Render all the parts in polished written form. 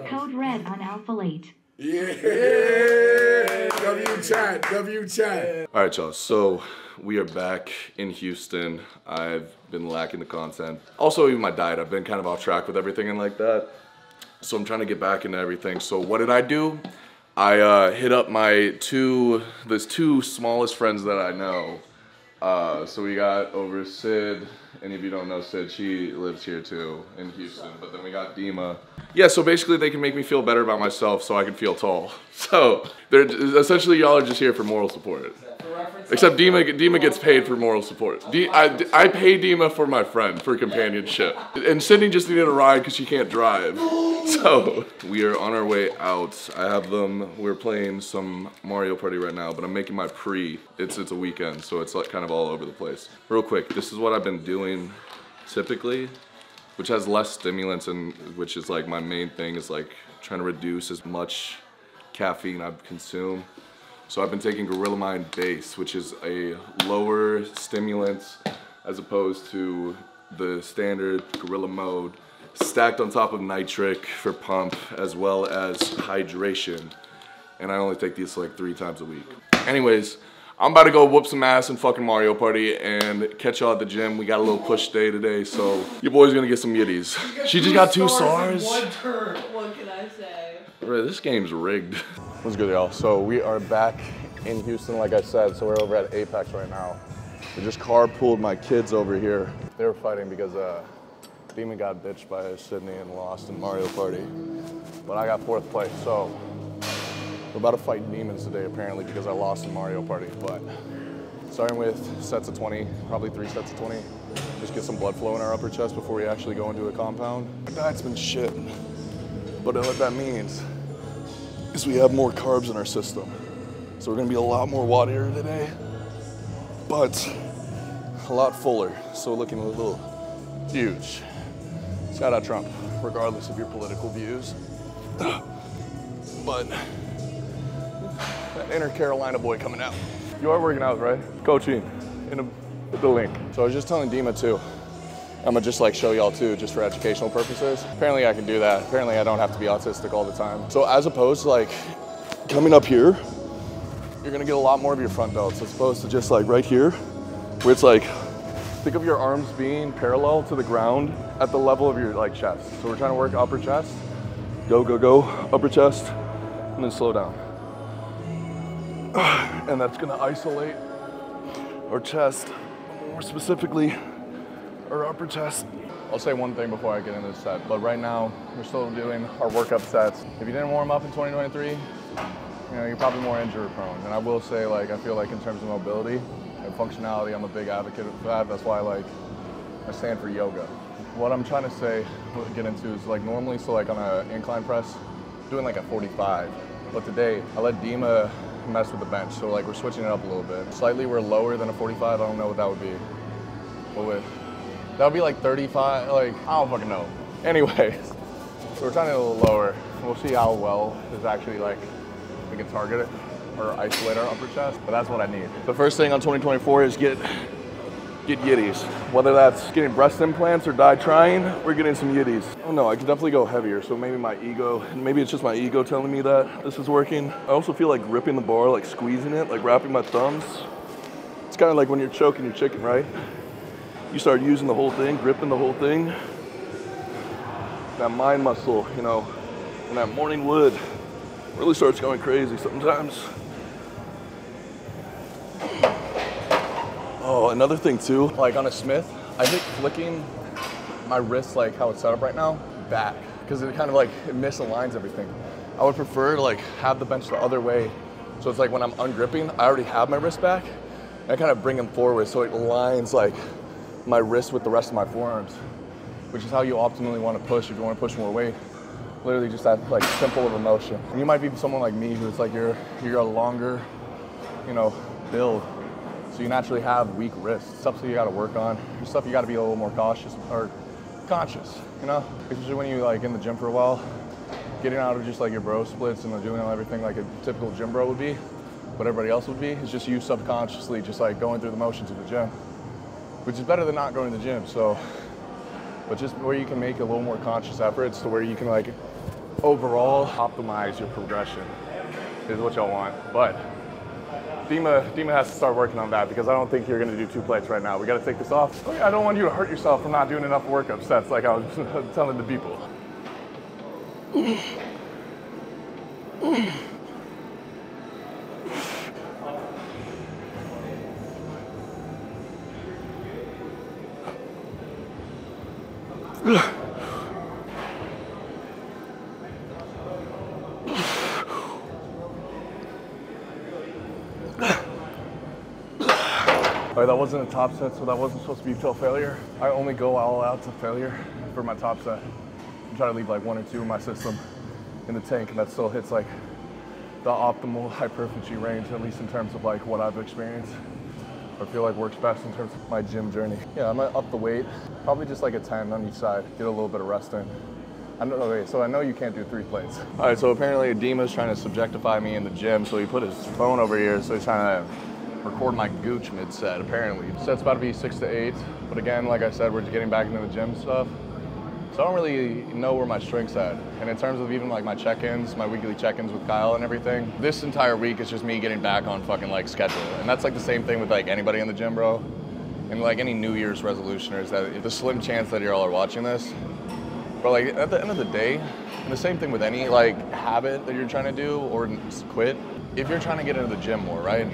Code red on Alphalete. Yeah. W chat. All right, y'all. So we are back in Houston. I've been lacking the content. Also, even my diet. I've been kind of off track with everything and like that. So I'm trying to get back into everything. So what did I do? I hit up my two smallest friends that I know. So we got over Sid. Any of you don't know Sid, she lives here too in Houston. But then we got Dima. Yeah, so basically they can make me feel better about myself so I can feel tall. So they're essentially y'all are just here for moral support. Except Dima gets paid for moral support. I pay Dima for my friend, for companionship. And Sydney just needed a ride because she can't drive. So we are on our way out. I have them, we're playing some Mario Party right now, but I'm making my pre. It's a weekend, so it's like kind of all over the place. Real quick, this is what I've been doing typically, which has less stimulants and which is like my main thing is like trying to reduce as much caffeine I consume. So I've been taking Gorilla Mind Base, which is a lower stimulant as opposed to the standard Gorilla Mode, stacked on top of nitric for pump as well as hydration. And I only take these like 3 times a week. Anyways, I'm about to go whoop some ass in fucking Mario Party and catch y'all at the gym. We got a little push day today, so your boy's gonna get some yitties. She just got 2 stars. One turn. What can I say? Bro, this game's rigged. What's good, y'all? So we are back in Houston, like I said. So we're over at Apex right now. We just carpooled my kids over here. They were fighting because Demon got ditched by Sydney and lost in Mario Party. But I got 4th place, so we're about to fight demons today, apparently, because I lost in Mario Party. But starting with sets of 20, probably 3 sets of 20. Just get some blood flow in our upper chest before we actually go into a compound. Our diet's been shit. But what that means is we have more carbs in our system. So we're gonna be a lot more waterier today, but a lot fuller. So looking a little huge. Shout out Trump, regardless of your political views. But that inner Carolina boy coming out. You are working out, right? Coaching in the link. So I was just telling Dima too. I'm gonna just like show y'all too, just for educational purposes. Apparently I can do that. Apparently I don't have to be autistic all the time. So as opposed to like coming up here, you're gonna get a lot more of your front delts as opposed to just like right here, where it's like, think of your arms being parallel to the ground at the level of your like chest. So we're trying to work upper chest. Go, go, go, upper chest, and then slow down. And that's gonna isolate our chest, more specifically, our upper chest. I'll say one thing before I get into the set, but right now we're still doing our workup sets. If you didn't warm up in 2023, you know, you're probably more injury prone. And I will say, like, I feel like in terms of mobility and functionality, I'm a big advocate of that. That's why, like, I stand for yoga. What I'm trying to say, get into is like normally, so like on an incline press, doing like a 45. But today, I let Dima mess with the bench. So like we're switching it up a little bit. Slightly we're lower than a 45. I don't know what that would be. But with that would be like 35, like, I don't fucking know. Anyways, so we're trying to go a little lower. We'll see how well is actually like, we can target it or isolate our upper chest, but that's what I need. The first thing on 2024 is get yitties. Whether that's getting breast implants or die trying, we're getting some yitties. Oh no, I could definitely go heavier, so maybe my ego, maybe it's just my ego telling me that this is working. I also feel like gripping the bar, like squeezing it, like wrapping my thumbs. It's kind of like when you're choking your chicken, right? You start using the whole thing, gripping the whole thing. That mind muscle, you know, and that morning wood really starts going crazy sometimes. Oh, another thing too, like on a Smith, I think flicking my wrist, like how it's set up right now, back, because it kind of like, it misaligns everything. I would prefer to like have the bench the other way. So it's like when I'm ungripping, I already have my wrist back, and I kind of bring them forward so it aligns like my wrist with the rest of my forearms, which is how you optimally want to push if you want to push more weight. Literally just that like simple of a motion. And you might be someone like me who's like you're a longer, you know, build. So you naturally have weak wrists. Stuff that you got to work on. Stuff you got to be a little more cautious or conscious, you know? Especially when you like in the gym for a while, getting out of just like your bro splits and doing everything like a typical gym bro would be, what everybody else would be, is just you subconsciously just like going through the motions of the gym, which is better than not going to the gym. So but just where you can make a little more conscious efforts to where you can like overall optimize your progression is what y'all want. But Dima has to start working on that because I don't think you're gonna do 2 plates right now. We gotta take this off. Oh, yeah, I don't want you to hurt yourself from not doing enough workup sets like I was telling the people. All right, that wasn't a top set, so that wasn't supposed to be till failure. I only go all out to failure for my top set. I'm trying to leave like 1 or 2 in my system in the tank, and that still hits like the optimal hypertrophy range, at least in terms of like what I've experienced. I feel like works best in terms of my gym journey. Yeah, I'm gonna up the weight, probably just like a 10 on each side, get a little bit of rest in. So I know you can't do 3 plates. All right, so apparently Adima's trying to subjectify me in the gym, so he put his phone over here, so he's trying to record my gooch mid-set, apparently. Set's about to be 6 to 8, but again, like I said, we're just getting back into the gym stuff. So I don't really know where my strength's at. And in terms of even like my check-ins, my weekly check-ins with Kyle and everything, this entire week is just me getting back on fucking like schedule. And that's like the same thing with like anybody in the gym, bro. And like any New Year's resolutioners, that the slim chance that y'all are watching this, but like at the end of the day, and the same thing with any like habit that you're trying to do or quit, if you're trying to get into the gym more, right?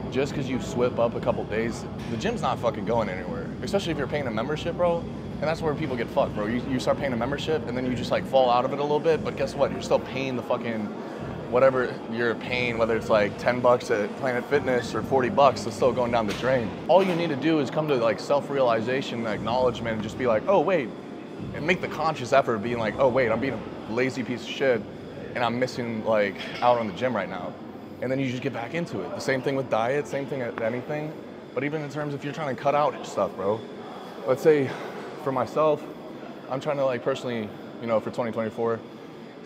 Just because you swip up a couple days, the gym's not fucking going anywhere. Especially if you're paying a membership, bro. And that's where people get fucked, bro. You start paying a membership and then you just like fall out of it a little bit, but guess what? You're still paying the fucking, whatever you're paying, whether it's like 10 bucks at Planet Fitness or 40 bucks, it's still going down the drain. All you need to do is come to like self-realization, acknowledgement, and just be like, oh wait, and make the conscious effort of being like, oh wait, I'm being a lazy piece of shit and I'm missing like out on the gym right now. And then you just get back into it. The same thing with diet, same thing at anything. But even in terms if you're trying to cut out stuff, bro. Let's say for myself, I'm trying to like personally, you know, for 2024,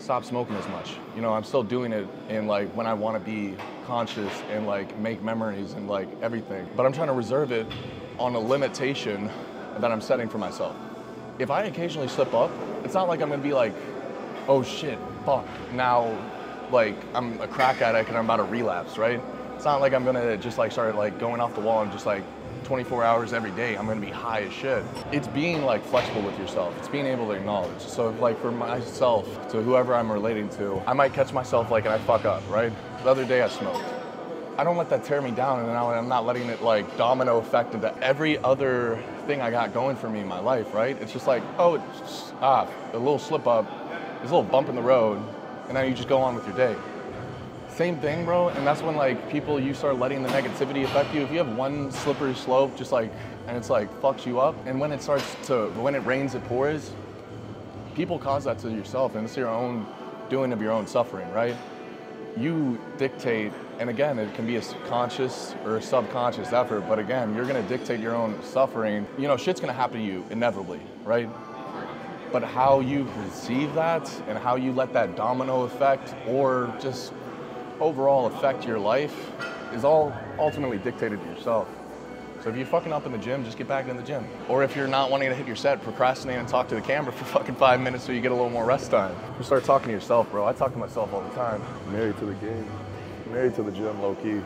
stop smoking as much. You know, I'm still doing it in like when I want to be conscious and like make memories and like everything. But I'm trying to reserve it on a limitation that I'm setting for myself. If I occasionally slip up, it's not like I'm gonna be like, oh shit, fuck, now like I'm a crack addict and I'm about to relapse, right? It's not like I'm gonna just like start like going off the wall and just like 24 hours every day, I'm gonna be high as shit. It's being like flexible with yourself. It's being able to acknowledge. So like for myself, to whoever I'm relating to, I might catch myself like and I fuck up, right? The other day I smoked. I don't let that tear me down, and now I'm not letting it like domino effect into every other thing I got going for me in my life, right? It's just like, oh, it's just, a little slip up, there's a little bump in the road, and then you just go on with your day. Same thing, bro, and that's when like people, you start letting the negativity affect you. If you have one slippery slope, just like, and it's like fucks you up, and when it rains, it pours, people cause that to yourself, and it's your own doing of your own suffering, right? You dictate, and again, it can be a conscious or a subconscious effort, but again, you're gonna dictate your own suffering. You know, shit's gonna happen to you inevitably, right? But how you perceive that and how you let that domino effect or just overall affect your life is all ultimately dictated to yourself. So if you're fucking up in the gym, just get back in the gym. Or if you're not wanting to hit your set, procrastinate and talk to the camera for fucking 5 minutes so you get a little more rest time. You start talking to yourself, bro. I talk to myself all the time. Married to the game. Married to the gym, low-key.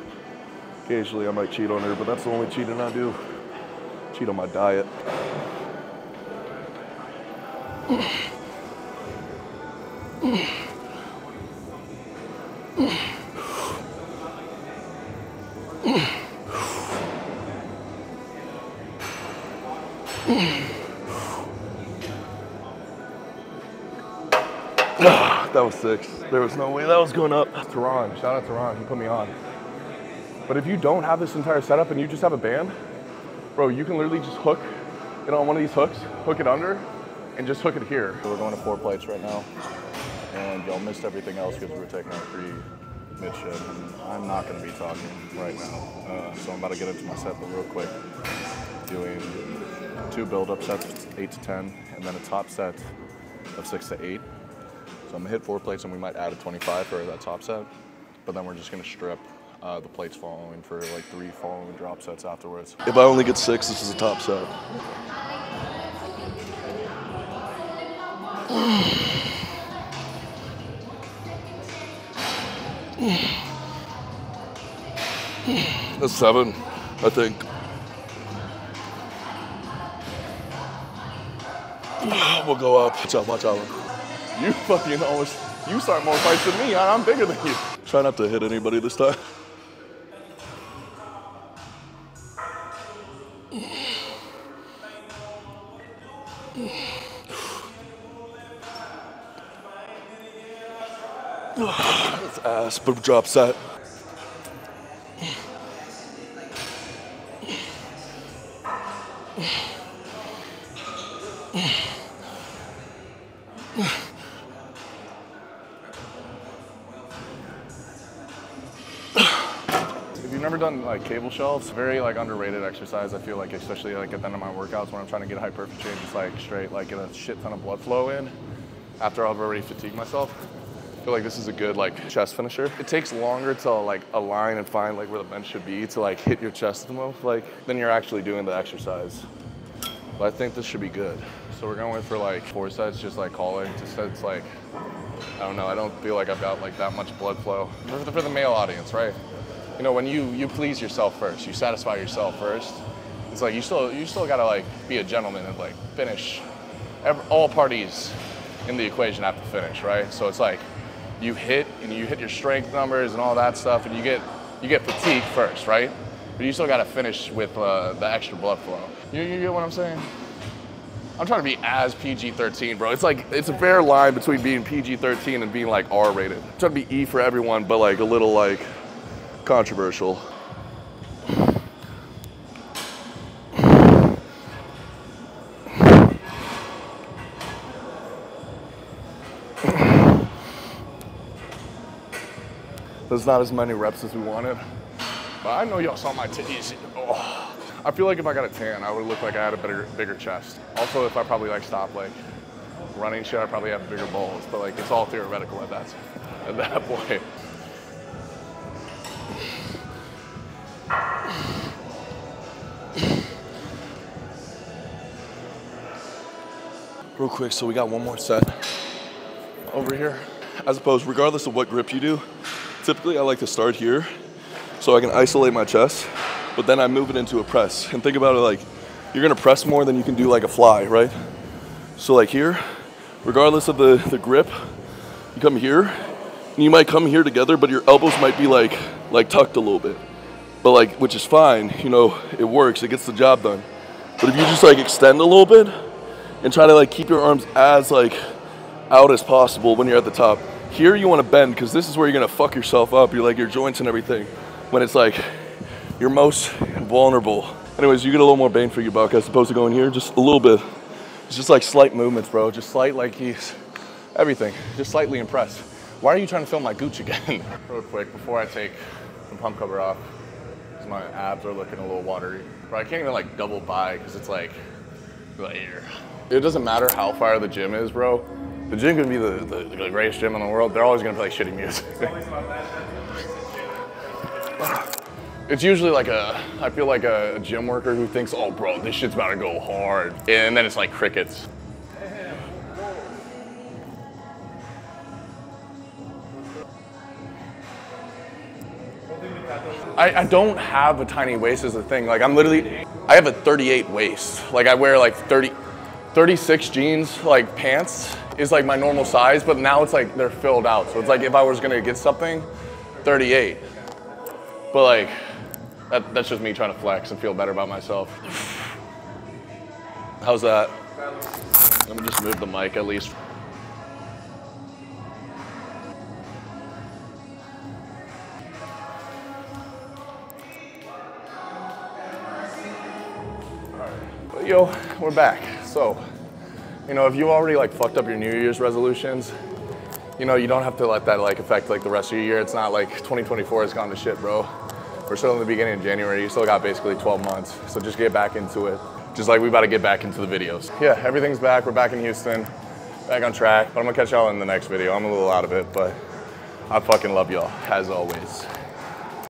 Occasionally I might cheat on her, but that's the only cheating I do. Cheat on my diet. That was 6. There was no way that was going up. Tehran, shout out Tehran, he put me on. But if you don't have this entire setup and you just have a band, bro, you can literally just hook it on one of these hooks, hook it under, and just hook it here. So we're going to 4 plates right now, and y'all missed everything else because we were taking our free mid-ship, and I'm not going to be talking right now. So I'm about to get into my set, but real quick, doing 2 build-up sets, 8 to 10, and then a top set of 6 to 8. So I'm gonna hit 4 plates and we might add a 25 for that top set, but then we're just gonna strip the plates following for like 3 following drop sets afterwards. If I only get 6, this is a top set. That's 7, I think. We'll go up. Watch out, watch out. You fucking almost, you start more fights than me, and I'm bigger than you. Try not to hit anybody this time. That's ass, but drop set. If you've never done like cable shelves, very like underrated exercise. I feel like, especially like at the end of my workouts when I'm trying to get hypertrophy and just like straight like get a shit ton of blood flow in after I've already fatigued myself. I feel like this is a good like chest finisher. It takes longer to like align and find like where the bench should be to like hit your chest the most like than you're actually doing the exercise. But I think this should be good. So we're going for like 4 sets, just like calling. Just it's like, I don't know, I don't feel like I've got like that much blood flow. For the male audience, right? You know, when you please yourself first, you satisfy yourself first. It's like you still gotta like be a gentleman and like finish. All parties in the equation have to finish, right? So it's like you hit your strength numbers and all that stuff, and you get fatigue first, right? But you still gotta finish with the extra blood flow. You get what I'm saying? I'm trying to be as PG-13, bro. It's like, it's a fair line between being PG-13 and being like R-rated. I'm trying to be E for everyone, but like a little like controversial. There's not as many reps as we wanted, but I know y'all saw my titties. Oh. I feel like if I got a tan, I would look like I had a bigger chest. Also, if I probably like stopped like running shit, I probably have bigger balls. But like, it's all theoretical at that point. Real quick, so we got one more set over here. As opposed, regardless of what grip you do, typically I like to start here so I can isolate my chest. But then I move it into a press. And think about it like, you're gonna press more than you can do like a fly, right? So like here, regardless of the grip, you come here, and you might come here together, but your elbows might be like tucked a little bit. But like, which is fine, you know, it works, it gets the job done. But if you just like extend a little bit, and try to like keep your arms as like out as possible when you're at the top. Here you wanna bend, because this is where you're gonna fuck yourself up, you're like your joints and everything, when it's like, you're most vulnerable. Anyways, you get a little more bang for your buck as opposed to going here, just a little bit. It's just like slight movements, bro. Just slight, like he's everything. Just slightly impressed. Why are you trying to film my gooch again? Real quick, before I take the pump cover off, because my abs are looking a little watery. Bro, I can't even like double by because it's like here. It doesn't matter how far the gym is, bro. The gym can be the greatest gym in the world. They're always gonna play shitty music. It's usually like I feel like a gym worker who thinks, oh bro, this shit's about to go hard. And then it's like crickets. I don't have a tiny waist is the thing. Like I have a 38 waist. Like I wear like 36 jeans, like pants is like my normal size, but now it's like they're filled out. So it's like if I was gonna get something, 38. But like, that's just me trying to flex and feel better about myself. How's that? Let me just move the mic at least. But yo, we're back. So, you know, if you already like fucked up your New Year's resolutions, you know, you don't have to let that like affect like the rest of your year. It's not like 2024 has gone to shit, bro. We're still in the beginning of January. You still got basically 12 months. So just get back into it. Just like we about to get back into the videos. Yeah, everything's back. We're back in Houston, back on track. But I'm gonna catch y'all in the next video. I'm a little out of it, but I fucking love y'all, as always.